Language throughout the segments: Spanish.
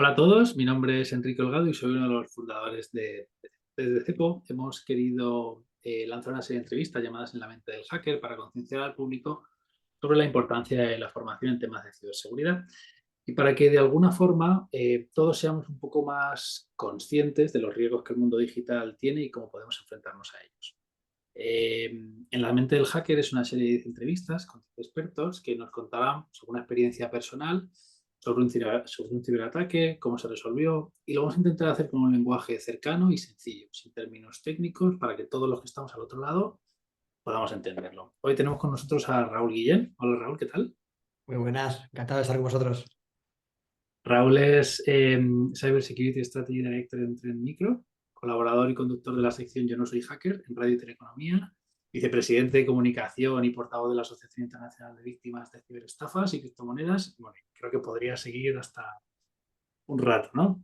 Hola a todos, mi nombre es Enrique Holgado y soy uno de los fundadores de Cepo. Hemos querido lanzar una serie de entrevistas llamadas En la mente del hacker para concienciar al público sobre la importancia de la formación en temas de ciberseguridad y para que de alguna forma todos seamos un poco más conscientes de los riesgos que el mundo digital tiene y cómo podemos enfrentarnos a ellos. En la mente del hacker es una serie de entrevistas con expertos que nos contarán sobre una experiencia personal, sobre un ciberataque, cómo se resolvió, y lo vamos a intentar hacer con un lenguaje cercano y sencillo, sin términos técnicos, para que todos los que estamos al otro lado podamos entenderlo. Hoy tenemos con nosotros a Raúl Guillén. Hola Raúl, ¿qué tal? Muy buenas, encantado de estar con vosotros. Raúl es Cyber Security Strategy Director en Trend Micro, colaborador y conductor de la sección Yo no soy hacker en Radio y Teleeconomía, vicepresidente de comunicación y portavoz de la Asociación Internacional de Víctimas de Ciberestafas y Criptomonedas. Bueno, creo que podría seguir hasta un rato, ¿no?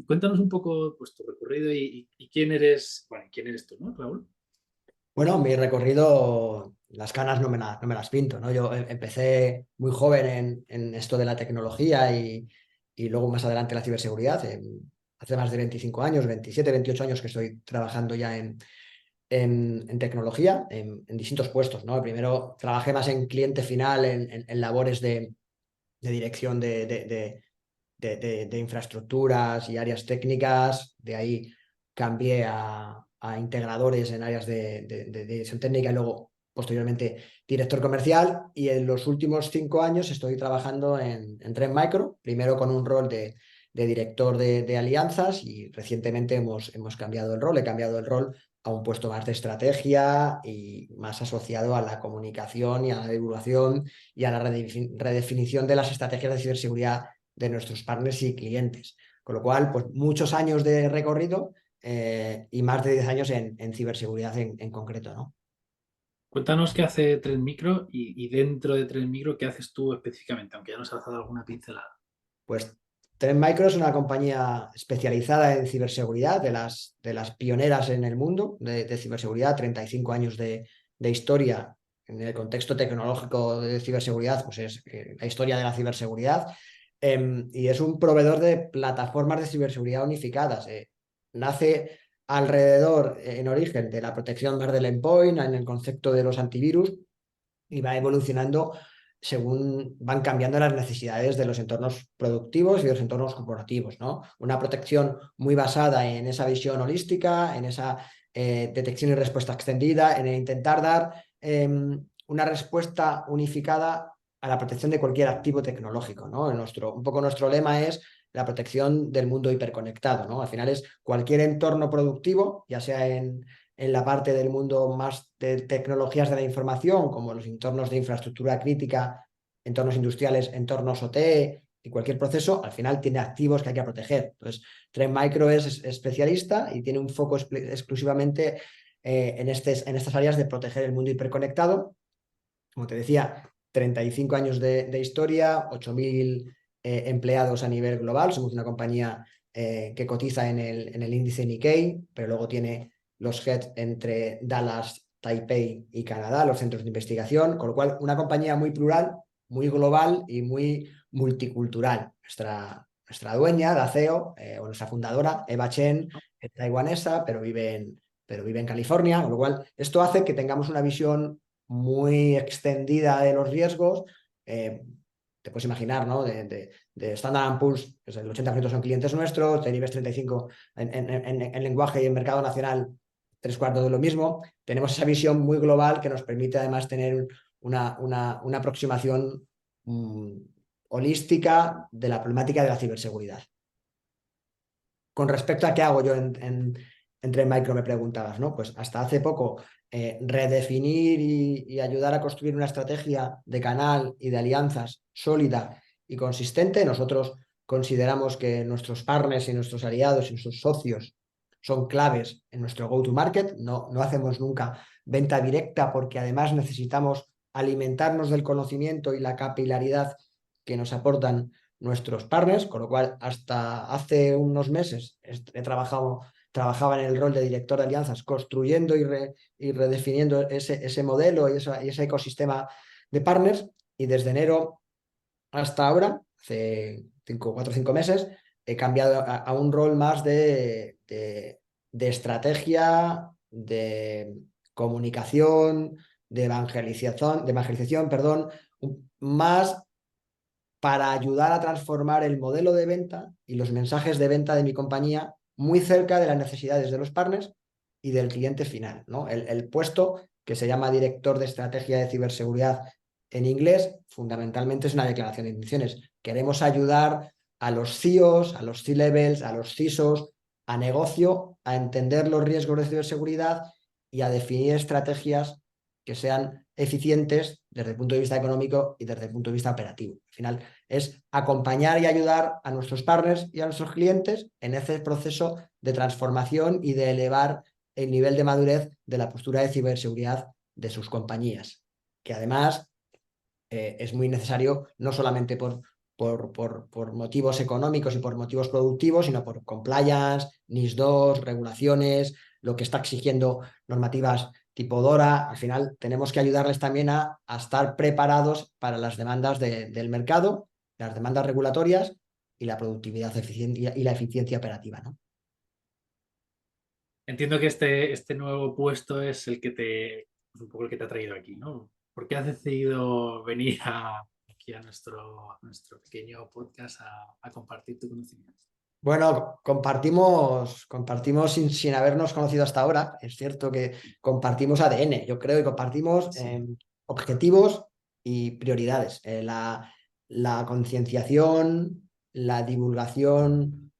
Cuéntanos un poco pues, tu recorrido y quién eres, bueno, quién eres tú, ¿no, Raúl? Bueno, mi recorrido, las canas no me las pinto, ¿no? Yo empecé muy joven en esto de la tecnología y luego más adelante la ciberseguridad. Hace más de 25 años, 27, 28 años que estoy trabajando ya en tecnología, en distintos puestos, ¿no? Primero trabajé más en cliente final, en labores de dirección de infraestructuras y áreas técnicas. De ahí cambié a integradores en áreas de dirección técnica y luego posteriormente director comercial. Y en los últimos 5 años estoy trabajando en Trend Micro, primero con un rol de director de alianzas y recientemente hemos cambiado el rol, he cambiado el rol a un puesto más de estrategia y más asociado a la comunicación y a la divulgación y a la redefinición de las estrategias de ciberseguridad de nuestros partners y clientes. Con lo cual, pues muchos años de recorrido y más de 10 años en ciberseguridad en concreto, ¿no? Cuéntanos qué hace Trend Micro y dentro de Trend Micro, ¿qué haces tú específicamente? Aunque ya nos has dado alguna pincelada. Pues Trend Micro es una compañía especializada en ciberseguridad, de las pioneras en el mundo de ciberseguridad, 35 años de historia en el contexto tecnológico de ciberseguridad, pues es la historia de la ciberseguridad. Y es un proveedor de plataformas de ciberseguridad unificadas. Nace alrededor, en origen, de la protección más del endpoint, en el concepto de los antivirus, y va evolucionando según van cambiando las necesidades de los entornos productivos y de los entornos corporativos, ¿no? Una protección muy basada en esa visión holística, en esa detección y respuesta extendida, en el intentar dar una respuesta unificada a la protección de cualquier activo tecnológico, ¿no? Un poco nuestro lema es la protección del mundo hiperconectado, ¿no? Al final es cualquier entorno productivo, ya sea en la parte del mundo más de tecnologías de la información, como los entornos de infraestructura crítica, entornos industriales, entornos OT y cualquier proceso, al final tiene activos que hay que proteger. Entonces, Trend Micro es especialista y tiene un foco exclusivamente en estas áreas de proteger el mundo hiperconectado. Como te decía, 35 años de historia, 8.000 empleados a nivel global. Somos una compañía que cotiza en el índice Nikkei, pero luego tiene los heads entre Dallas, Taipei y Canadá, los centros de investigación, con lo cual una compañía muy plural, muy global y muy multicultural. Nuestra dueña, la CEO, o nuestra fundadora, Eva Chen, es taiwanesa, pero vive en California, con lo cual esto hace que tengamos una visión muy extendida de los riesgos. Eh, Te puedes imaginar, ¿no? De Standard Poor's, pues el 80% son clientes nuestros, de IBEX 35 en lenguaje y en mercado nacional, tres cuartos de lo mismo. Tenemos esa visión muy global que nos permite además tener una aproximación mm, holística de la problemática de la ciberseguridad. Con respecto a qué hago yo en Trend Micro, me preguntabas, ¿no? Pues hasta hace poco redefinir y ayudar a construir una estrategia de canal y de alianzas sólida y consistente. Nosotros consideramos que nuestros partners y nuestros aliados y nuestros socios son claves en nuestro go-to-market. No hacemos nunca venta directa porque además necesitamos alimentarnos del conocimiento y la capilaridad que nos aportan nuestros partners, con lo cual hasta hace unos meses trabajaba en el rol de director de alianzas, construyendo y redefiniendo ese modelo y ese ecosistema de partners. Y desde enero hasta ahora, hace 4 o 5 meses, he cambiado a un rol más de estrategia, de comunicación, de evangelización, perdón, más para ayudar a transformar el modelo de venta y los mensajes de venta de mi compañía muy cerca de las necesidades de los partners y del cliente final, ¿no? El puesto que se llama director de estrategia de ciberseguridad en inglés, fundamentalmente es una declaración de intenciones. Queremos ayudar a los CIOs, a los C-levels, a los CISOs, a negocio, a entender los riesgos de ciberseguridad y a definir estrategias que sean eficientes desde el punto de vista económico y desde el punto de vista operativo. Al final es acompañar y ayudar a nuestros partners y a nuestros clientes en ese proceso de transformación y de elevar el nivel de madurez de la postura de ciberseguridad de sus compañías, que además es muy necesario no solamente por motivos económicos y por motivos productivos, sino por compliance, NIS2, regulaciones, lo que está exigiendo normativas tipo DORA. Al final tenemos que ayudarles también a estar preparados para las demandas del mercado, las demandas regulatorias y la productividad y la eficiencia operativa, ¿no? Entiendo que este nuevo puesto es el que un poco el que te ha traído aquí, ¿no? ¿Por qué has decidido venir aquí a nuestro pequeño podcast a compartir tu conocimiento? Bueno, compartimos sin habernos conocido hasta ahora. Es cierto que compartimos ADN, yo creo que compartimos Sí. objetivos y prioridades. La concienciación, la divulgación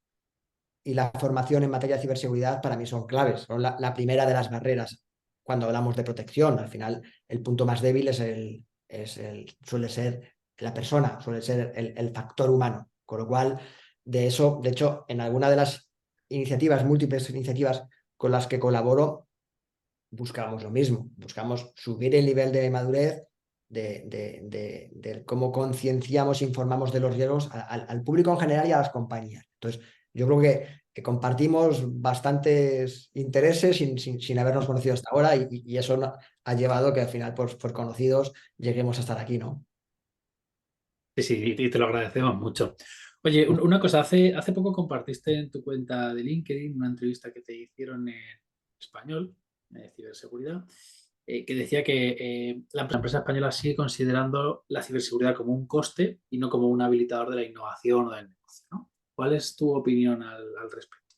y la formación en materia de ciberseguridad para mí son claves. Son la primera de las barreras cuando hablamos de protección. Al final, el punto más débil suele ser la persona, suele ser el factor humano. Con lo cual, de hecho, en alguna de las múltiples iniciativas con las que colaboro, buscamos lo mismo. Buscamos subir el nivel de madurez de cómo concienciamos e informamos de los riesgos al público en general y a las compañías. Entonces, yo creo que compartimos bastantes intereses sin habernos conocido hasta ahora y eso ha llevado que al final, por conocidos, lleguemos a estar aquí, ¿no? Sí, sí, y te lo agradecemos mucho. Oye, una cosa, hace poco compartiste en tu cuenta de LinkedIn una entrevista que te hicieron en español, de ciberseguridad, que decía que la empresa española sigue considerando la ciberseguridad como un coste y no como un habilitador de la innovación o del negocio, ¿no? ¿Cuál es tu opinión al respecto?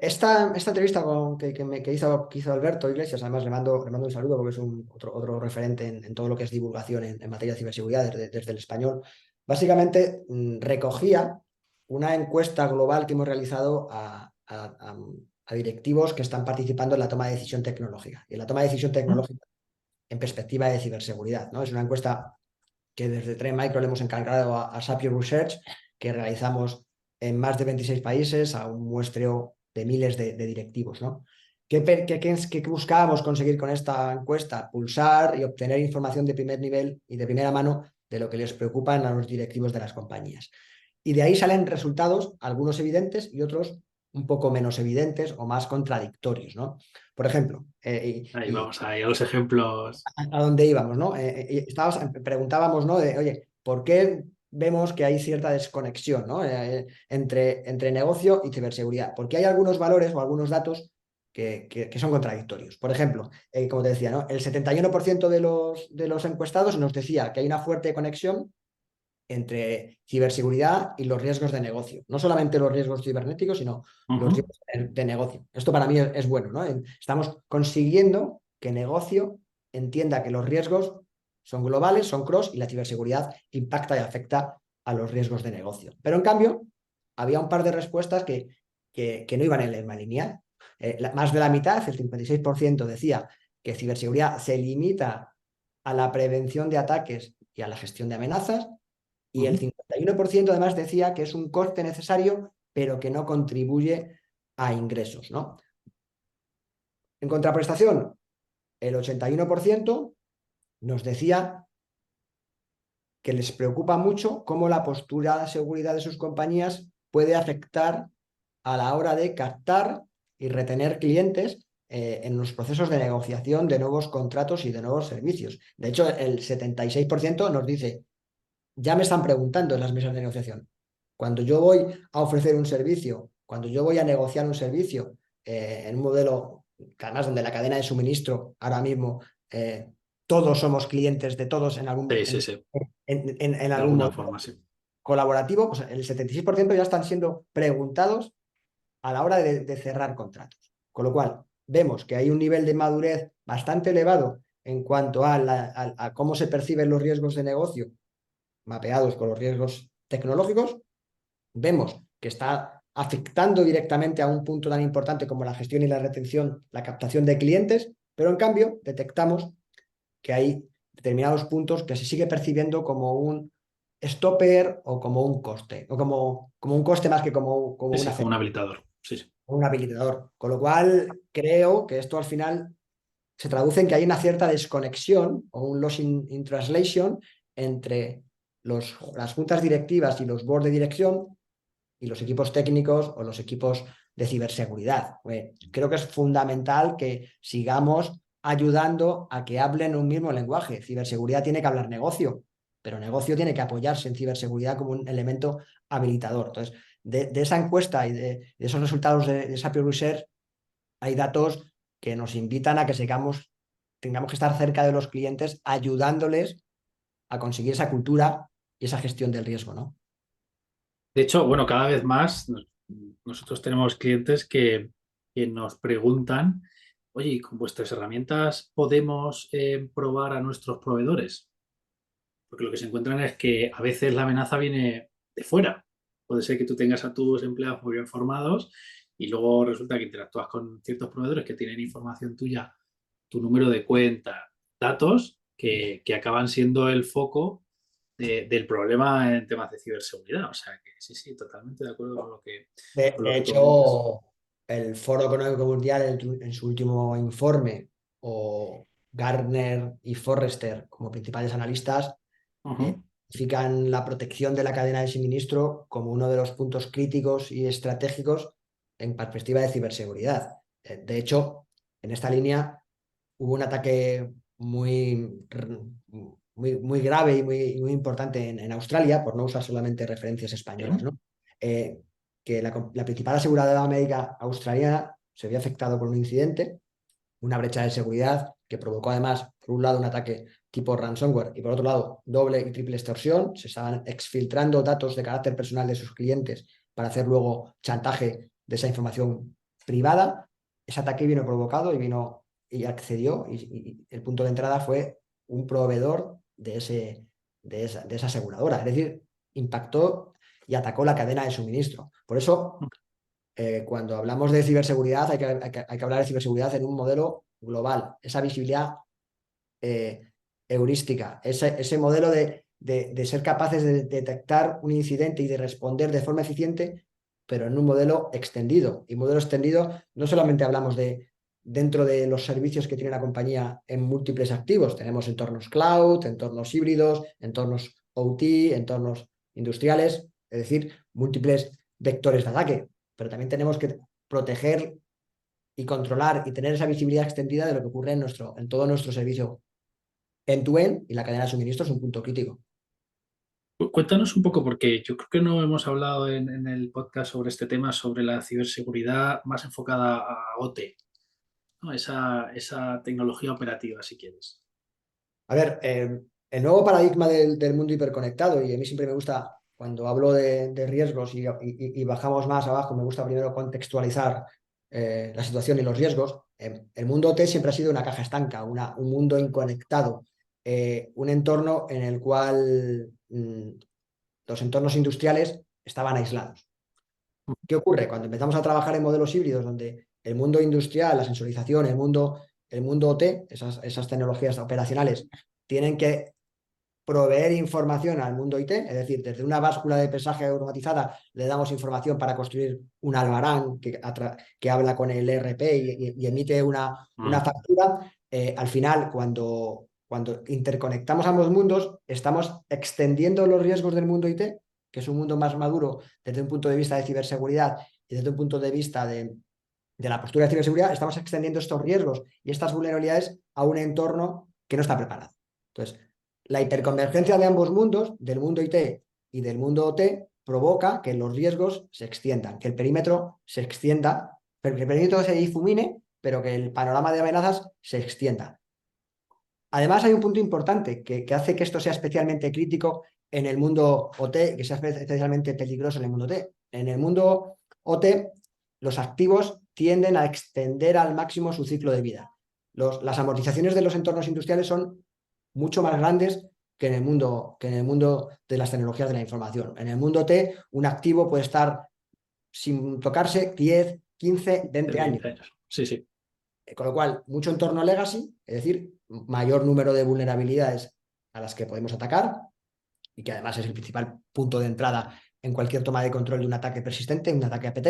Esta entrevista que hizo Alberto Iglesias, además le mando un saludo porque es otro referente en todo lo que es divulgación en materia de ciberseguridad desde el español. Básicamente recogía una encuesta global que hemos realizado a directivos que están participando en la toma de decisión tecnológica. Y en la toma de decisión tecnológica en perspectiva de ciberseguridad, ¿no? Es una encuesta que desde Trend Micro le hemos encargado a Sapio Research, que realizamos en más de 26 países a un muestreo de miles de directivos, ¿no? ¿Qué buscábamos conseguir con esta encuesta? Pulsar y obtener información de primer nivel y de primera mano de lo que les preocupan a los directivos de las compañías. Y de ahí salen resultados, algunos evidentes y otros un poco menos evidentes o más contradictorios, ¿no? Por ejemplo, Ahí vamos, ahí a los ejemplos. a dónde íbamos, ¿no? Preguntábamos, ¿no? Oye, ¿por qué vemos que hay cierta desconexión, ¿no? Entre negocio y ciberseguridad? Porque hay algunos valores o algunos datos que son contradictorios. Por ejemplo, como te decía, ¿no? El 71% de los encuestados nos decía que hay una fuerte conexión entre ciberseguridad y los riesgos de negocio. No solamente los riesgos cibernéticos, sino los Ujú. riesgos de negocio. Esto para mí es bueno, ¿no? Estamos consiguiendo que negocio entienda que los riesgos son globales, son cross y la ciberseguridad impacta y afecta a los riesgos de negocio. Pero en cambio, había un par de respuestas que no iban en la misma línea. Más de la mitad, el 56%, decía que ciberseguridad se limita a la prevención de ataques y a la gestión de amenazas, y el Ujú. 51% además decía que es un coste necesario, pero que no contribuye a ingresos, ¿no? En contraprestación, el 81% nos decía que les preocupa mucho cómo la postura de seguridad de sus compañías puede afectar a la hora de captar y retener clientes en los procesos de negociación de nuevos contratos y de nuevos servicios. De hecho, el 76% nos dice, ya me están preguntando en las mesas de negociación, Cuando yo voy a ofrecer un servicio, cuando yo voy a negociar un servicio en un modelo, además donde la cadena de suministro ahora mismo todos somos clientes de todos en algún, Sí, sí, sí. en De algún alguna modelo forma, sí. colaborativo, pues el 76% ya están siendo preguntados a la hora de cerrar contratos. Con lo cual, vemos que hay un nivel de madurez bastante elevado en cuanto a cómo se perciben los riesgos de negocio mapeados con los riesgos tecnológicos. Vemos que está afectando directamente a un punto tan importante como la gestión y la retención, la captación de clientes, pero en cambio detectamos que hay determinados puntos que se sigue percibiendo como un stopper o como un coste, o como un coste más que como Sí, una sí, como un habilitador. Sí, sí. un habilitador. Con lo cual, creo que esto al final se traduce en que hay una cierta desconexión o un loss in translation entre las juntas directivas y los boards de dirección y los equipos técnicos o los equipos de ciberseguridad. Creo que es fundamental que sigamos ayudando a que hablen un mismo lenguaje. Ciberseguridad tiene que hablar negocio, pero negocio tiene que apoyarse en ciberseguridad como un elemento habilitador. Entonces, de esa encuesta y de esos resultados de esa Pew Research, hay datos que nos invitan a que tengamos que estar cerca de los clientes ayudándoles a conseguir esa cultura y esa gestión del riesgo, ¿no? De hecho, bueno, cada vez más nosotros tenemos clientes que nos preguntan, oye, ¿y con vuestras herramientas podemos probar a nuestros proveedores? Porque lo que se encuentran es que a veces la amenaza viene de fuera. Puede ser que tú tengas a tus empleados muy bien formados y luego resulta que interactúas con ciertos proveedores que tienen información tuya, tu número de cuenta, datos que acaban siendo el foco del problema en temas de ciberseguridad. O sea que sí, sí, totalmente de acuerdo De, con lo de que comentas. hecho, el Foro Económico Mundial en su último informe, o Gartner y Forrester como principales analistas, Ujú. identifican la protección de la cadena de suministro como uno de los puntos críticos y estratégicos en perspectiva de ciberseguridad. De hecho, en esta línea hubo un ataque muy grave y muy importante en Australia, por no usar solamente referencias españolas, Sí. ¿no? Eh, que la principal aseguradora médica australiana se vio afectado por un incidente, una brecha de seguridad que provocó además, por un lado, un ataque tipo ransomware y por otro lado, doble y triple extorsión. Se estaban exfiltrando datos de carácter personal de sus clientes para hacer luego chantaje de esa información privada. Ese ataque vino provocado y accedió y el punto de entrada fue un proveedor de esa aseguradora. Es decir, impactó y atacó la cadena de suministro. Por eso, cuando hablamos de ciberseguridad, hay que hablar de ciberseguridad en un modelo global. Esa visibilidad eh, heurística, ese modelo de ser capaces de detectar un incidente y de responder de forma eficiente, pero en un modelo extendido. Y modelo extendido no solamente hablamos de dentro de los servicios que tiene la compañía en múltiples activos. Tenemos entornos cloud, entornos híbridos, entornos OT, entornos industriales, es decir, múltiples vectores de ataque. Pero también tenemos que proteger y controlar y tener esa visibilidad extendida de lo que ocurre en todo nuestro servicio end-to-end, y la cadena de suministro es un punto crítico. Cuéntanos un poco, porque yo creo que no hemos hablado en el podcast sobre este tema, sobre la ciberseguridad más enfocada a OT, ¿no? Esa tecnología operativa, si quieres. A ver, el nuevo paradigma del mundo hiperconectado, y a mí siempre me gusta, cuando hablo de riesgos y bajamos más abajo, me gusta primero contextualizar la situación y los riesgos. El mundo OT siempre ha sido una caja estanca, un mundo inconectado, un entorno en el cual los entornos industriales estaban aislados. ¿Qué ocurre? Cuando empezamos a trabajar en modelos híbridos, donde el mundo industrial, la sensorización, el mundo OT, esas tecnologías operacionales, tienen que proveer información al mundo IT, es decir, desde una báscula de pesaje automatizada le damos información para construir un albarán que habla con el ERP y emite una Mm. factura. Al final, cuando interconectamos ambos mundos, estamos extendiendo los riesgos del mundo IT, que es un mundo más maduro desde un punto de vista de ciberseguridad y desde un punto de vista de la postura de ciberseguridad. Estamos extendiendo estos riesgos y estas vulnerabilidades a un entorno que no está preparado. Entonces, la hiperconvergencia de ambos mundos, del mundo IT y del mundo OT, provoca que los riesgos se extiendan, que el perímetro se extienda, que el perímetro se difumine, pero que el panorama de amenazas se extienda. Además, hay un punto importante que hace que esto sea especialmente crítico en el mundo OT, que sea especialmente peligroso en el mundo OT. En el mundo OT, los activos tienden a extender al máximo su ciclo de vida. Las amortizaciones de los entornos industriales son mucho más grandes que en el mundo de las tecnologías de la información. En el mundo OT, un activo puede estar sin tocarse 10, 15, 20 años. 20 años. Sí, sí. Con lo cual, mucho entorno legacy, es decir, mayor número de vulnerabilidades a las que podemos atacar y que además es el principal punto de entrada en cualquier toma de control de un ataque persistente, un ataque APT,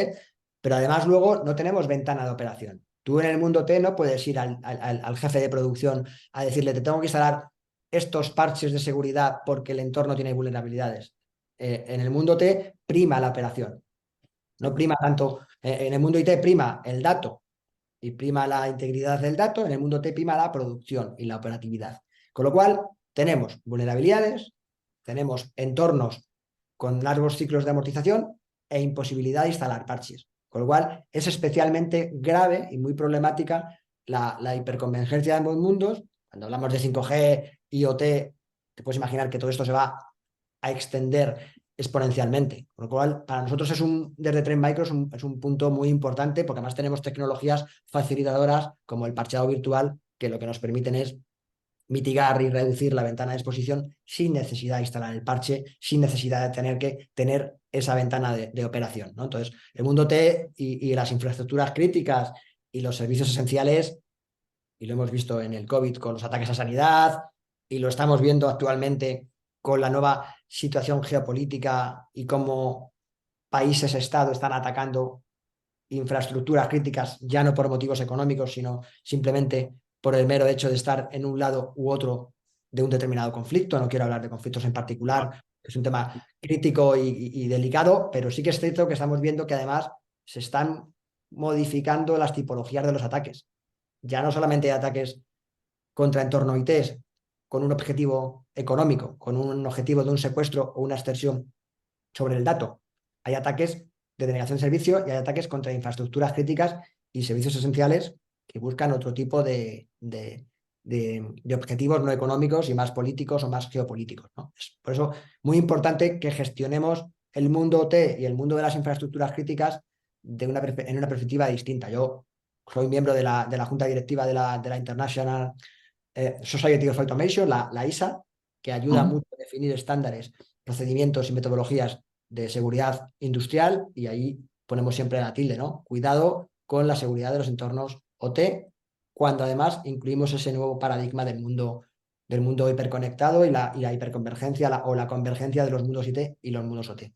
pero además luego no tenemos ventana de operación. Tú en el mundo T no puedes ir al jefe de producción a decirle, te tengo que instalar estos parches de seguridad porque el entorno tiene vulnerabilidades. En el mundo T prima la operación. No prima tanto, en el mundo IT prima el dato y prima la integridad del dato, en el mundo T prima la producción y la operatividad. Con lo cual, tenemos vulnerabilidades, tenemos entornos con largos ciclos de amortización e imposibilidad de instalar parches. Con lo cual, es especialmente grave y muy problemática la hiperconvergencia de ambos mundos. Cuando hablamos de 5G, IoT, te puedes imaginar que todo esto se va a extender exponencialmente. Con lo cual, para nosotros desde Trend Micro es un punto muy importante porque además tenemos tecnologías facilitadoras como el parcheado virtual que lo que nos permiten es mitigar y reducir la ventana de exposición sin necesidad de instalar el parche, sin necesidad de tener que tener esa ventana de operación, ¿no? Entonces, el mundo T y las infraestructuras críticas y los servicios esenciales, y lo hemos visto en el COVID con los ataques a sanidad, y lo estamos viendo actualmente con la nueva situación geopolítica y cómo países-estado están atacando infraestructuras críticas, ya no por motivos económicos, sino simplemente por el mero hecho de estar en un lado u otro de un determinado conflicto. No quiero hablar de conflictos en particular, es un tema crítico y delicado, pero sí que es cierto que estamos viendo que además se están modificando las tipologías de los ataques. Ya no solamente ataques contra entorno ITs con un objetivo económico, con un objetivo de un secuestro o una extorsión sobre el dato. Hay ataques de denegación de servicio y hay ataques contra infraestructuras críticas y servicios esenciales que buscan otro tipo de objetivos no económicos y más políticos o más geopolíticos, ¿no? Es por eso muy importante que gestionemos el mundo OT y el mundo de las infraestructuras críticas en una perspectiva distinta. Yo soy miembro de la junta directiva de la International Society of Automation, la ISA, que ayuda mucho a definir estándares, procedimientos y metodologías de seguridad industrial, y ahí ponemos siempre la tilde, ¿no? Cuidado con la seguridad de los entornos OT, cuando además incluimos ese nuevo paradigma del mundo hiperconectado y la hiperconvergencia o la convergencia de los mundos IT y los mundos OT.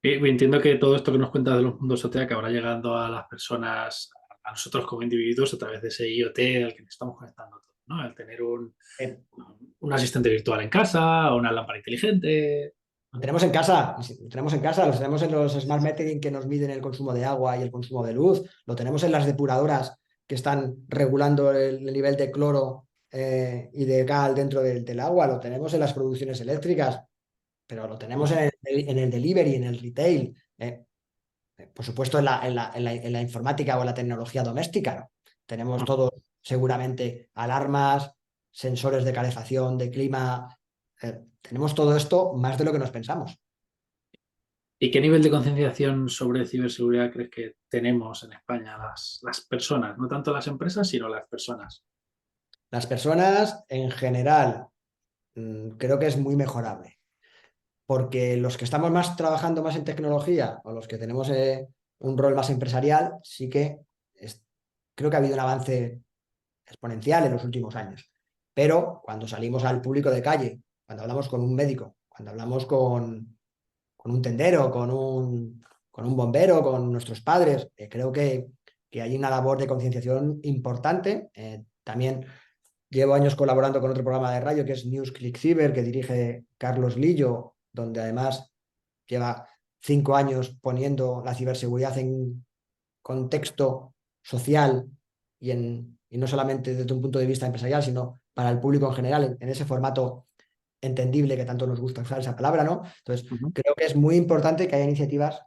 Entiendo que todo esto que nos cuentas de los mundos OT acabará llegando a las personas, a nosotros como individuos, a través de ese IoT al que nos estamos conectando todos, ¿no? El tener un asistente virtual en casa, una lámpara inteligente. Lo tenemos en casa, lo tenemos en los smart metering que nos miden el consumo de agua y el consumo de luz, lo tenemos en las depuradoras que están regulando el nivel de cloro y de cal dentro del agua, lo tenemos en las producciones eléctricas, pero lo tenemos en el delivery, en el retail, por supuesto en la informática o en la tecnología doméstica, ¿no? Tenemos todo, seguramente, alarmas, sensores de calefacción, de clima. Tenemos todo esto más de lo que nos pensamos. ¿Y qué nivel de concienciación sobre ciberseguridad crees que tenemos en España las personas? No tanto las empresas, sino las personas. Las personas, en general, creo que es muy mejorable, porque los que estamos trabajando más en tecnología o los que tenemos un rol más empresarial, sí que creo que ha habido un avance exponencial en los últimos años. Pero cuando salimos al público de calle, cuando hablamos con un médico, cuando hablamos con un tendero, con un bombero, con nuestros padres, creo que hay una labor de concienciación importante. También llevo años colaborando con otro programa de radio que es News Click Cyber, que dirige Carlos Lillo, donde además lleva 5 años poniendo la ciberseguridad en contexto social y no solamente desde un punto de vista empresarial, sino para el público en general, en ese formato entendible que tanto nos gusta usar esa palabra, ¿no? Entonces, Ujú. creo que es muy importante que haya iniciativas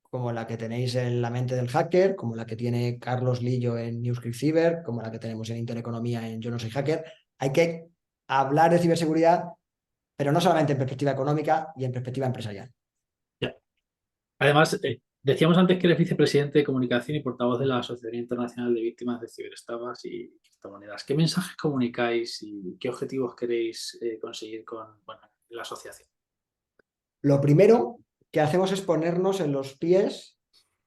como la que tenéis en La Mente del Hacker, como la que tiene Carlos Lillo en Newscript Cyber, como la que tenemos en Intereconomía en Yo no soy hacker. Hay que hablar de ciberseguridad, pero no solamente en perspectiva económica y en perspectiva empresarial. Ya. Además, decíamos antes que eres vicepresidente de comunicación y portavoz de la Asociación Internacional de Víctimas de Ciberestafas y Criptomonedas. ¿Qué mensajes comunicáis y qué objetivos queréis conseguir con bueno, la asociación? Lo primero que hacemos es ponernos en los pies,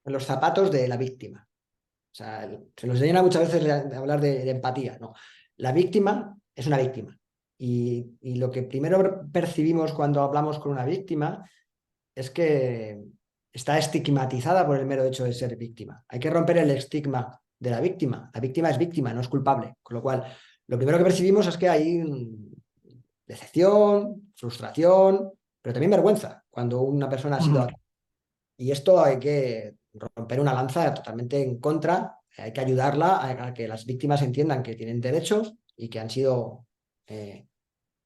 en los zapatos de la víctima. O sea, se nos llena muchas veces de hablar de empatía, ¿no? La víctima es una víctima. Y lo que primero percibimos cuando hablamos con una víctima es que está estigmatizada por el mero hecho de ser víctima. Hay que romper el estigma de la víctima. La víctima es víctima, no es culpable. Con lo cual, lo primero que percibimos es que hay decepción, frustración, pero también vergüenza cuando una persona ha sido... Ujú. Y esto hay que romper una lanza totalmente en contra, hay que ayudarla a que las víctimas entiendan que tienen derechos y que han sido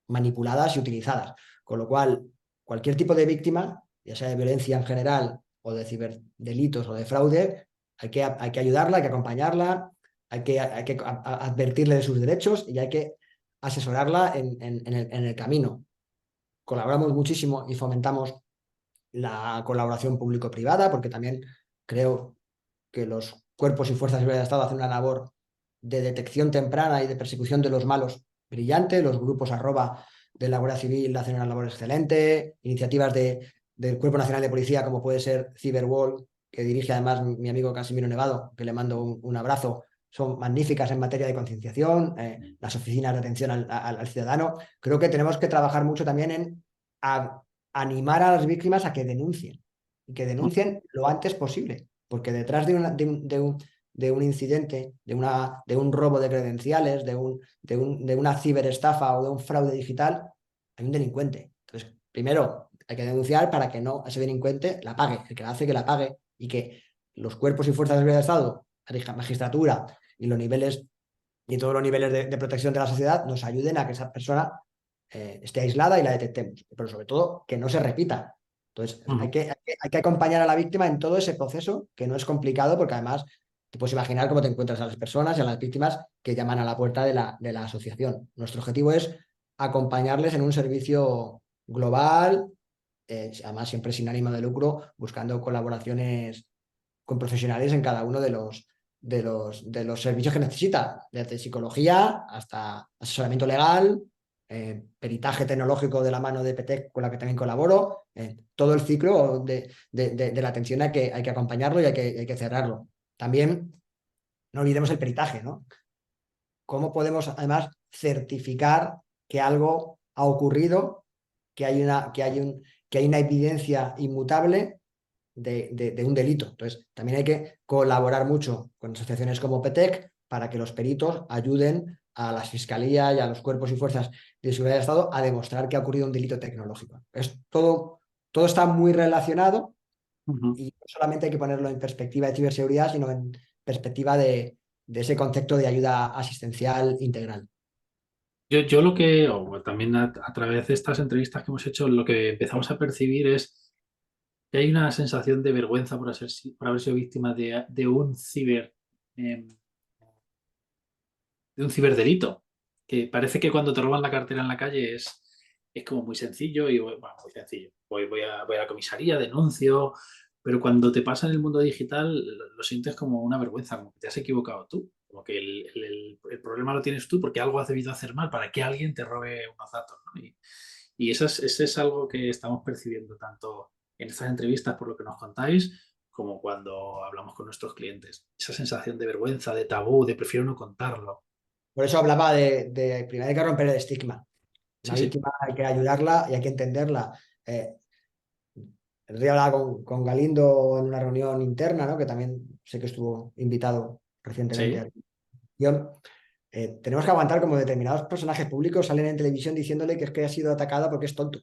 manipuladas y utilizadas. Con lo cual, cualquier tipo de víctima, ya sea de violencia en general o de ciberdelitos o de fraude, hay que ayudarla, hay que acompañarla, hay que advertirle de sus derechos y hay que asesorarla en el camino. Colaboramos muchísimo y fomentamos la colaboración público-privada, porque también creo que los cuerpos y fuerzas de seguridad del Estado hacen una labor de detección temprana y de persecución de los malos brillante. Los grupos arroba de la Guardia Civil hacen una labor excelente. Iniciativas del Cuerpo Nacional de Policía, como puede ser Cyberwall, que dirige además mi amigo Casimiro Nevado, que le mando un abrazo, son magníficas en materia de concienciación. Las oficinas de atención al ciudadano. Creo que tenemos que trabajar mucho también en animar a las víctimas a que denuncien y que denuncien lo antes posible, porque detrás de un incidente, de un robo de credenciales, de una ciberestafa o de un fraude digital, hay un delincuente. Entonces, primero hay que denunciar para que no ese delincuente la pague, el que la hace que la pague y que los cuerpos y fuerzas de seguridad del Estado, la magistratura y los niveles y todos los niveles de protección de la sociedad nos ayuden a que esa persona esté aislada y la detectemos, pero sobre todo que no se repita. Entonces, Ujú. hay que acompañar a la víctima en todo ese proceso, que no es complicado, porque además te puedes imaginar cómo te encuentras a las personas y a las víctimas que llaman a la puerta de la asociación. Nuestro objetivo es acompañarles en un servicio global, además siempre sin ánimo de lucro, buscando colaboraciones con profesionales en cada uno de los servicios que necesita, desde psicología hasta asesoramiento legal, peritaje tecnológico de la mano de PTEC con la que también colaboro, todo el ciclo de la atención hay que acompañarlo y hay que cerrarlo. También no olvidemos el peritaje, ¿no? ¿Cómo podemos además certificar que algo ha ocurrido, que hay una evidencia inmutable de un delito? Entonces, también hay que colaborar mucho con asociaciones como PETEC para que los peritos ayuden a las fiscalías y a los cuerpos y fuerzas de seguridad del Estado a demostrar que ha ocurrido un delito tecnológico. Todo está muy relacionado Ujú. y no solamente hay que ponerlo en perspectiva de ciberseguridad, sino en perspectiva de ese concepto de ayuda asistencial integral. Yo lo que, o también a través de estas entrevistas que hemos hecho, lo que empezamos a percibir es que hay una sensación de vergüenza por haber sido víctima em, de un ciberdelito, que parece que cuando te roban la cartera en la calle es como muy sencillo y bueno, muy sencillo. Voy a la comisaría, denuncio, pero cuando te pasa en el mundo digital lo sientes como una vergüenza, como que te has equivocado tú, como que el problema lo tienes tú porque algo has debido hacer mal para que alguien te robe unos datos, ¿no? Y eso es algo que estamos percibiendo tanto en estas entrevistas por lo que nos contáis, como cuando hablamos con nuestros clientes. Esa sensación de vergüenza, de tabú, de prefiero no contarlo. Por eso hablaba primero hay que romper el estigma. Una Sí, sí, víctima hay que ayudarla y hay que entenderla. El otro día hablaba con Galindo en una reunión interna, ¿no? Que también sé que estuvo invitado recientemente a sí. la televisión. Tenemos que aguantar como determinados personajes públicos salen en televisión diciéndole que es que ha sido atacada porque es tonto.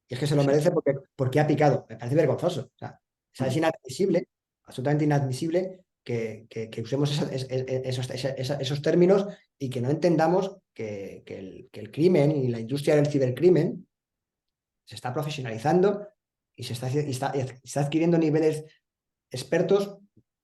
Y es que se lo Sí. merece porque ha picado. Me parece vergonzoso. O sea, es Mm. inadmisible, absolutamente inadmisible que usemos esos términos y que no entendamos que el crimen y la industria del cibercrimen se está profesionalizando y está adquiriendo niveles expertos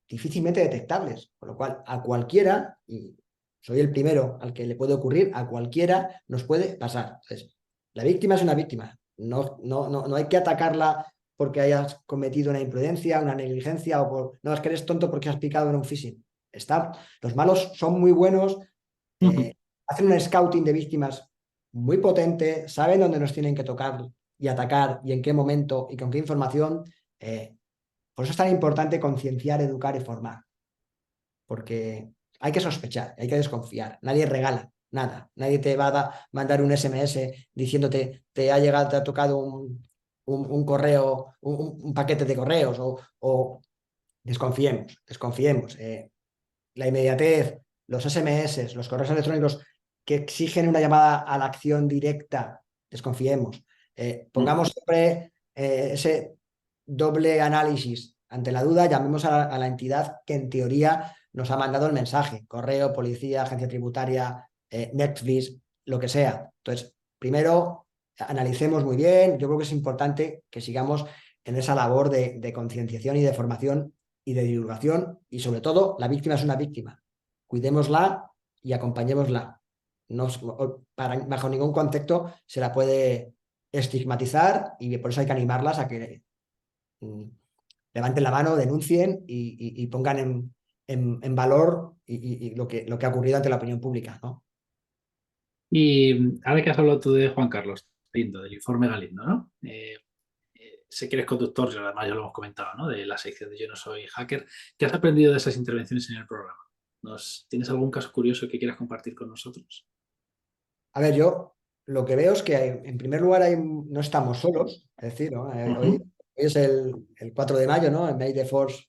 difícilmente detectables, con lo cual a cualquiera, y soy el primero al que le puede ocurrir, a cualquiera nos puede pasar. Entonces, la víctima es una víctima, no hay que atacarla porque hayas cometido una imprudencia, una negligencia o no, es que eres tonto porque has picado en un phishing. Los malos son muy buenos, Ujú. hacen un scouting de víctimas muy potente, saben dónde nos tienen que tocar y atacar y en qué momento y con qué información. Por eso es tan importante concienciar, educar y formar, porque hay que sospechar, hay que desconfiar. Nadie regala nada, nadie te va a mandar un SMS diciéndote te ha llegado, te ha tocado un correo, un paquete de correos o desconfiemos. La inmediatez, los SMS, los correos electrónicos que exigen una llamada a la acción directa, desconfiemos. Pongamos siempre ese doble análisis. Ante la duda, llamemos a la entidad que en teoría nos ha mandado el mensaje, correo, policía, agencia tributaria, Netflix, lo que sea. Entonces, primero, analicemos muy bien. Yo creo que es importante que sigamos en esa labor de concienciación y de formación y de divulgación y sobre todo la víctima es una víctima. Cuidémosla y acompañémosla. No, bajo ningún concepto se la puede estigmatizar y por eso hay que animarlas a que mm, levanten la mano, denuncien y pongan en valor lo que ha ocurrido ante la opinión pública, ¿no? Y ahora que has hablado tú de Juan Carlos Galindo, del informe Galindo, ¿no? Sé que eres conductor, y además ya lo hemos comentado, ¿no? De la sección de Yo no soy hacker. ¿Qué has aprendido de esas intervenciones en el programa? ¿Tienes algún caso curioso que quieras compartir con nosotros? A ver, yo lo que veo es que en primer lugar no estamos solos, es decir, ¿no? Hoy Ujú. es el 4 de mayo, ¿no? En May the Force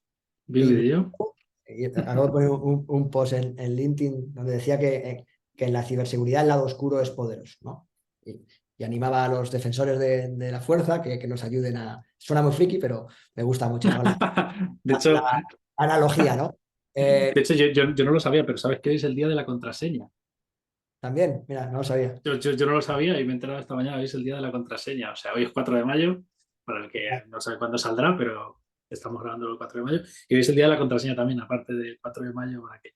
Vi el be with vídeo. you. Y acabo de poner un post en LinkedIn donde decía que en la ciberseguridad el lado oscuro es poderoso, ¿no? Y animaba a los defensores de la fuerza que nos ayuden a... Suena muy friki, pero me gusta mucho, ¿no? De La hecho, analogía, ¿no? de hecho yo no lo sabía, pero sabes que hoy es el día de la contraseña. También, mira, no lo sabía. Yo no lo sabía y me he enterado esta mañana, hoy es el día de la contraseña. O sea, hoy es 4 de mayo, para el que no sabe cuándo saldrá, pero estamos grabando el 4 de mayo. Y hoy es el día de la contraseña también, aparte del 4 de mayo, para que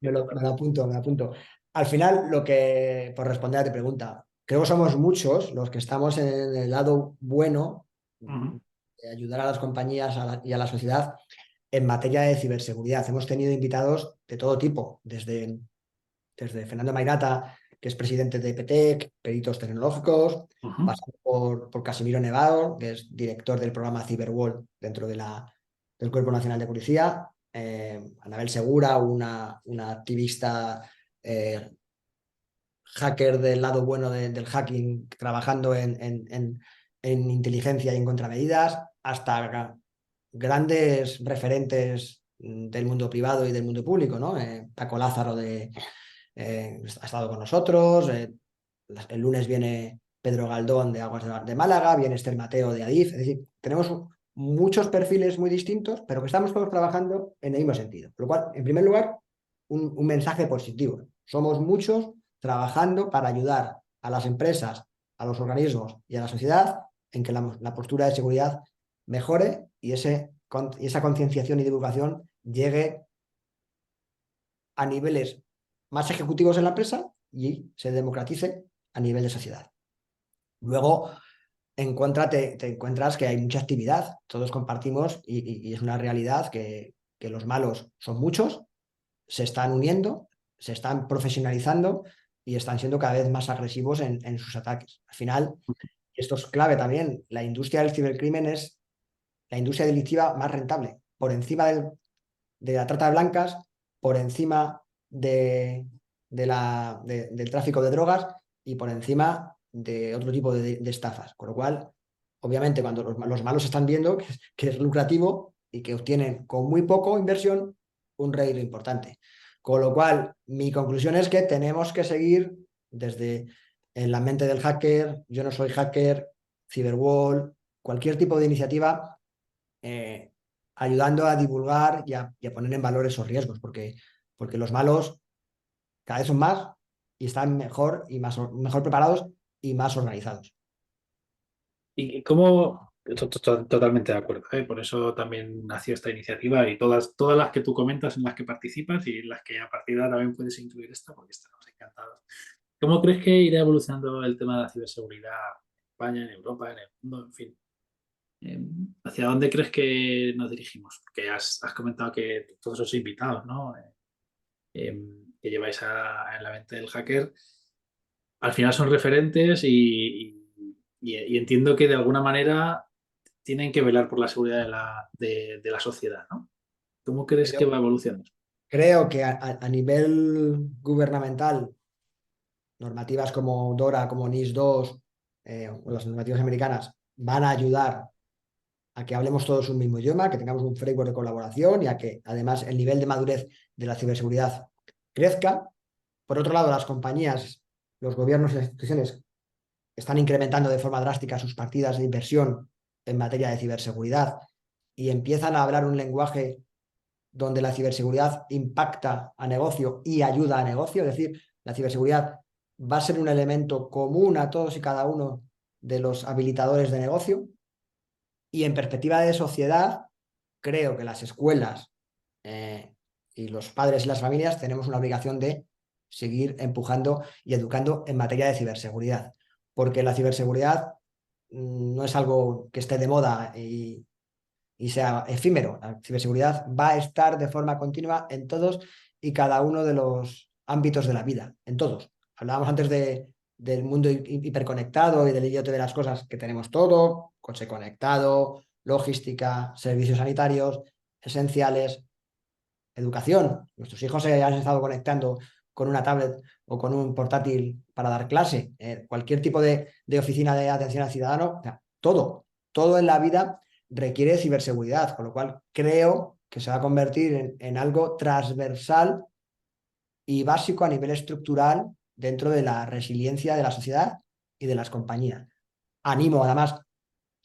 Me lo apunto, me lo apunto. Al final, por responder a tu pregunta, creo que somos muchos los que estamos en el lado bueno Ujú, de ayudar a las compañías y a la sociedad en materia de ciberseguridad. Hemos tenido invitados de todo tipo, desde Fernando Mairata, que es presidente de PETEC, peritos tecnológicos, ujú. pasando por Casimiro Nevado, que es director del programa Cyberwall dentro del Cuerpo Nacional de Policía, Anabel Segura, una activista eh, hacker del lado bueno del hacking, trabajando en inteligencia y en contramedidas, hasta grandes referentes del mundo privado y del mundo público, ¿no? Paco Lázaro ha estado con nosotros, el lunes viene Pedro Galdón de Aguas de Málaga, viene Esther Mateo de Adif, es decir, tenemos muchos perfiles muy distintos, pero que estamos todos trabajando en el mismo sentido. Por lo cual, en primer lugar, un mensaje positivo. Somos muchos trabajando para ayudar a las empresas, a los organismos y a la sociedad en que la postura de seguridad mejore y esa concienciación y divulgación llegue a niveles más ejecutivos en la empresa y se democratice a nivel de sociedad. Luego, te encuentras que hay mucha actividad, todos compartimos y es una realidad que los malos son muchos, se están uniendo, se están profesionalizando y están siendo cada vez más agresivos en sus ataques. Al final, esto es clave también, la industria del cibercrimen es la industria delictiva más rentable, por encima de la trata de blancas, por encima del tráfico de drogas y por encima de otro tipo de estafas. Con lo cual, obviamente, cuando los malos están viendo que es lucrativo y que obtienen con muy poco inversión un rédito importante. Con lo cual, mi conclusión es que tenemos que seguir desde en la mente del hacker, yo no soy hacker, Cyberwall, cualquier tipo de iniciativa eh, ayudando a divulgar y a poner en valor esos riesgos, porque los malos cada vez son más y están mejor preparados y más organizados. ¿Y cómo? Totalmente de acuerdo, ¿eh? Por eso también nació esta iniciativa y todas las que tú comentas en las que participas y en las que a partir de ahora también puedes incluir esta, porque estamos encantados. ¿Cómo crees que irá evolucionando el tema de la ciberseguridad en España, en Europa, en el mundo, en fin? ¿Hacia dónde crees que nos dirigimos? Porque has comentado que todos esos invitados, ¿no? Que lleváis en la mente del hacker, al final son referentes y entiendo que de alguna manera tienen que velar por la seguridad de la sociedad, ¿no? ¿Cómo crees que Yo va a evolucionar? creo que a nivel gubernamental, normativas como DORA, como NIS 2 o las normativas americanas van a ayudar a que hablemos todos un mismo idioma, que tengamos un framework de colaboración y a que además el nivel de madurez de la ciberseguridad crezca. Por otro lado, las compañías, los gobiernos y las instituciones están incrementando de forma drástica sus partidas de inversión en materia de ciberseguridad y empiezan a hablar un lenguaje donde la ciberseguridad impacta a negocio y ayuda a negocio, es decir, la ciberseguridad va a ser un elemento común a todos y cada uno de los habilitadores de negocio. Y en perspectiva de sociedad, creo que las escuelas eh, y los padres y las familias tenemos una obligación de seguir empujando y educando en materia de ciberseguridad, porque la ciberseguridad no es algo que esté de moda y sea efímero. La ciberseguridad va a estar de forma continua en todos y cada uno de los ámbitos de la vida, en todos. Hablábamos antes del mundo hiperconectado y del IoT de las cosas que tenemos todo, coche conectado, logística, servicios sanitarios esenciales, educación. Nuestros hijos se han estado conectando con una tablet o con un portátil para dar clase, cualquier tipo de oficina de atención al ciudadano, o sea, todo en la vida requiere ciberseguridad, con lo cual creo que se va a convertir en algo transversal y básico a nivel estructural dentro de la resiliencia de la sociedad y de las compañías. Animo además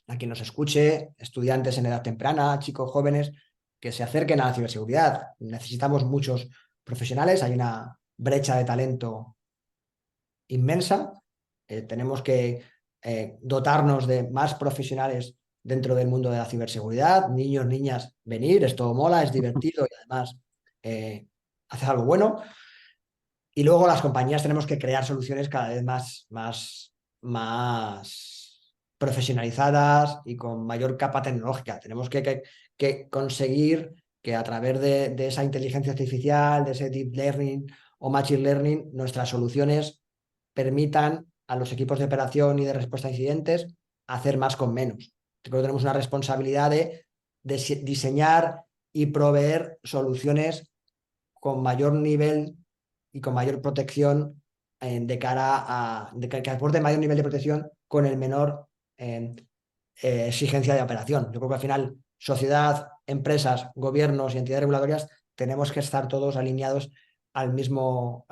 a quien nos escuche, estudiantes en edad temprana, chicos jóvenes, que se acerquen a la ciberseguridad. Necesitamos muchos profesionales, hay una brecha de talento inmensa. Tenemos que dotarnos de más profesionales dentro del mundo de la ciberseguridad. Niños, niñas, venir, esto mola, es divertido y además haces algo bueno. Y luego las compañías tenemos que crear soluciones cada vez más profesionalizadas y con mayor capa tecnológica. Tenemos que conseguir que a través de esa inteligencia artificial, de ese deep learning o machine learning, nuestras soluciones permitan a los equipos de operación y de respuesta a incidentes hacer más con menos. Creo que tenemos una responsabilidad de diseñar y proveer soluciones con mayor nivel y con mayor protección de cara que aporte mayor nivel de protección con el menor eh, exigencia de operación. Yo creo que al final sociedad, empresas, gobiernos y entidades regulatorias tenemos que estar todos alineados en el mismo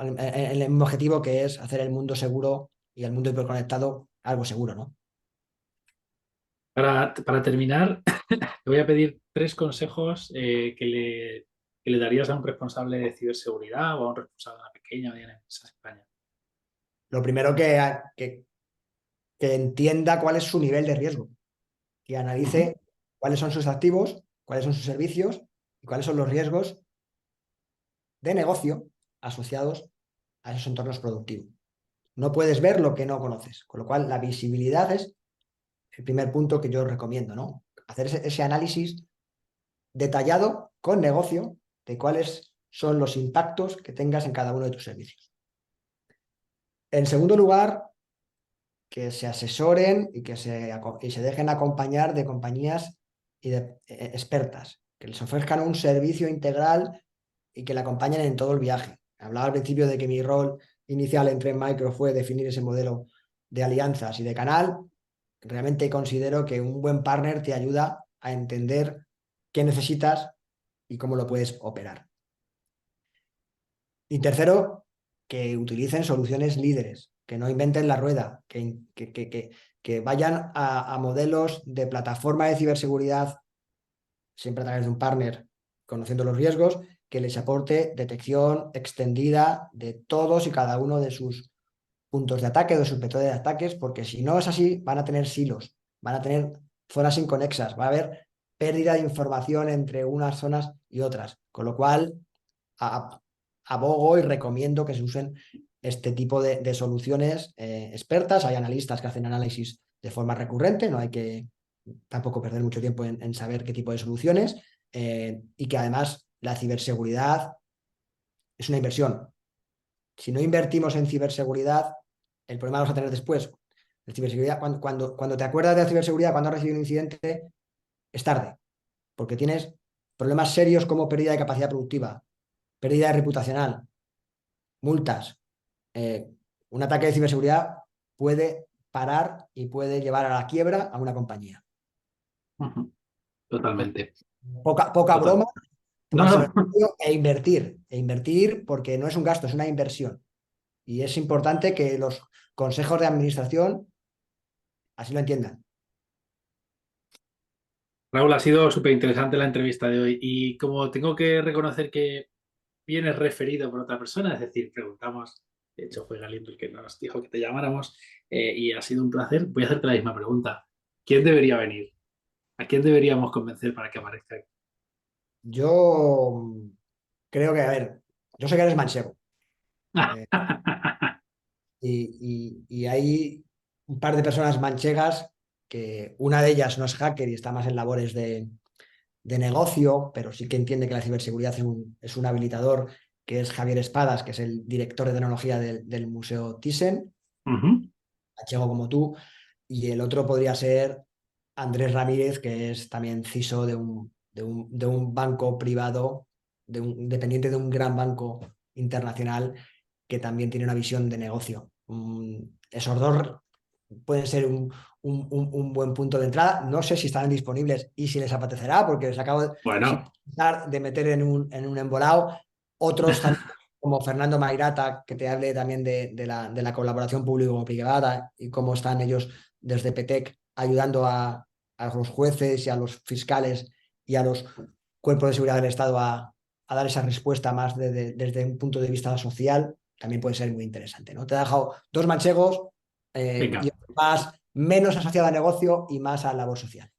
objetivo, que es hacer el mundo seguro y el mundo hiperconectado algo seguro, ¿no? Para terminar, te voy a pedir tres consejos que le darías a un responsable de ciberseguridad o a un responsable de una pequeña o mediana empresa en España. Lo primero que entienda cuál es su nivel de riesgo, que Ujú. analice cuáles son sus activos, cuáles son sus servicios y cuáles son los riesgos de negocio asociados a esos entornos productivos. No puedes ver lo que no conoces, con lo cual la visibilidad es el primer punto que yo recomiendo, ¿no? Hacer ese análisis detallado con negocio de cuáles son los impactos que tengas en cada uno de tus servicios. En segundo lugar, que se asesoren y se dejen acompañar de compañías y de expertas, que les ofrezcan un servicio integral y que le acompañen en todo el viaje. Hablaba al principio de que mi rol inicial en Trend Micro fue definir ese modelo de alianzas y de canal. Realmente considero que un buen partner te ayuda a entender qué necesitas y cómo lo puedes operar. Y tercero, que utilicen soluciones líderes, que no inventen la rueda, que vayan a modelos de plataforma de ciberseguridad, siempre a través de un partner, conociendo los riesgos, que les aporte detección extendida de todos y cada uno de sus puntos de ataque, de sus vectores de ataques, porque si no es así, van a tener silos. van a tener zonas inconexas, va a haber pérdida de información entre unas zonas y otras, con lo cual abogo y recomiendo que se usen este tipo de soluciones expertas. Hay analistas que hacen análisis de forma recurrente, no hay que tampoco perder mucho tiempo en saber qué tipo de soluciones, y que además la ciberseguridad es una inversión. Si no invertimos en ciberseguridad, el problema lo vas a tener después. La ciberseguridad, cuando te acuerdas de la ciberseguridad, cuando has recibido un incidente, es tarde, porque tienes problemas serios como pérdida de capacidad productiva, pérdida reputacional, multas. Eh, un ataque de ciberseguridad puede parar y puede llevar a la quiebra a una compañía. Ujú. Totalmente. Poca Total. broma, No, tomárselo en no. serio e invertir porque no es un gasto, es una inversión. Y es importante que los consejos de administración así lo entiendan. Raúl, ha sido súper interesante la entrevista de hoy y como tengo que reconocer que vienes referido por otra persona, es decir, preguntamos, de hecho fue Galindo el que nos dijo que te llamáramos y ha sido un placer, voy a hacerte la misma pregunta. ¿Quién debería venir? ¿A quién deberíamos convencer para que aparezca aquí? Yo creo que, a ver, yo sé que eres manchego, eh, y hay un par de personas manchegas que una de ellas no es hacker y está más en labores de negocio, pero sí que entiende que la ciberseguridad es un habilitador, que es Javier Espadas, que es el director de tecnología del Museo Thyssen, Ujú, manchego como tú, y el otro podría ser Andrés Ramírez, que es también CISO de un banco privado, dependiente de un gran banco internacional que también tiene una visión de negocio. Esos dos pueden ser un buen punto de entrada. No sé si estarán disponibles y si les apetecerá, porque les acabo bueno, de meter en un embolado. Otros también, como Fernando Mairata, que te hable también de la colaboración público-privada y cómo están ellos desde PETEC ayudando a los jueces y a los fiscales y a los cuerpos de seguridad del Estado a dar esa respuesta más desde un punto de vista social, también puede ser muy interesante, ¿no? Te he dejado dos manchegos, y venga, más, menos asociado a negocio y más a labor social.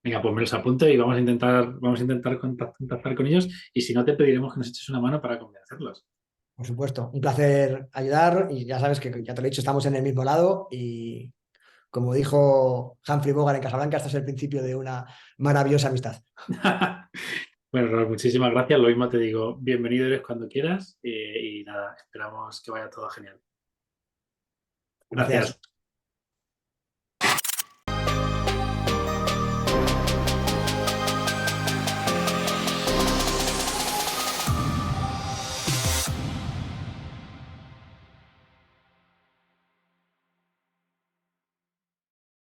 venga, pues me los apunto y vamos a intentar contactar con ellos y si no te pediremos que nos eches una mano para convencerlos. Por supuesto, un placer ayudar y ya sabes que, ya te lo he dicho, estamos en el mismo lado y como dijo Humphrey Bogart en Casablanca, este es el principio de una maravillosa amistad. Bueno, Raúl, muchísimas gracias. Lo mismo te digo, bienvenido eres cuando quieras y nada, esperamos que vaya todo genial. Gracias. Gracias.